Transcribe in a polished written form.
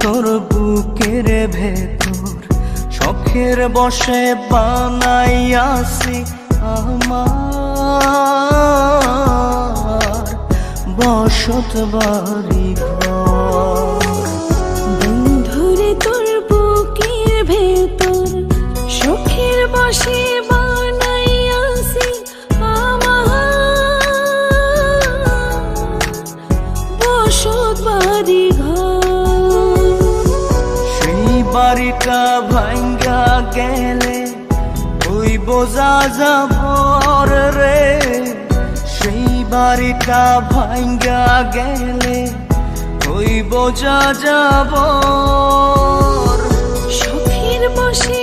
তোর বুকের ভেতর শখের বসে বানাইয়াছি আমার বসত বাড়ি ঘর। বন্ধুরে তোর বুকের ভেতর শখের বসে বানাইয়াছি আমার বসত বাড়ি ঘর। সেই বাড়িটা ভাঙ্গা গেলে ওই বোঝা যাবর রে, সেই বাড়িটা ভাঙ্গা গেলে ওই বোঝা যাবর। শখের বসে